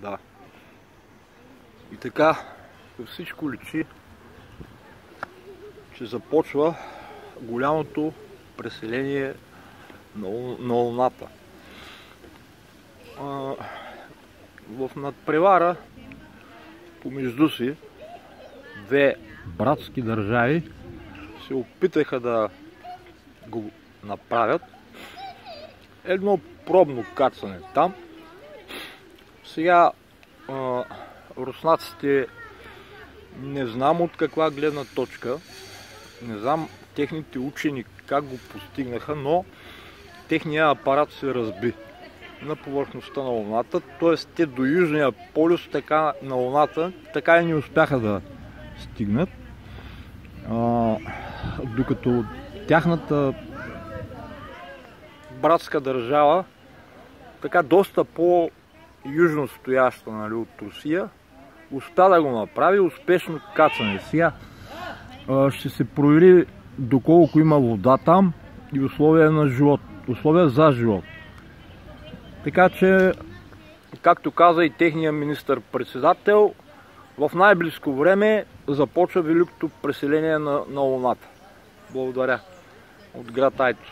Да. И така, всичко личи, че започва голямото преселение на Луната. В надпревара помежду си две братски държави се опитаха да го направят. Едно пробно кацане там. Сега руснаците не знам от каква гледна точка, не знам техните учени как го постигнаха, но техният апарат се разби на повърхността на Луната, т.е. те до Южния полюс така, на Луната така и не успяха да стигнат, докато тяхната братска държава, така доста по-южно стояща, нали, от Русия, успя да го направи успешно кацане. Сега ще се провери доколко има вода там и условия на живот, условия за живот. Така че, както каза и техния министър-председател, в най-близко време започва великото преселение на Луната. Благодаря. От град Айтос.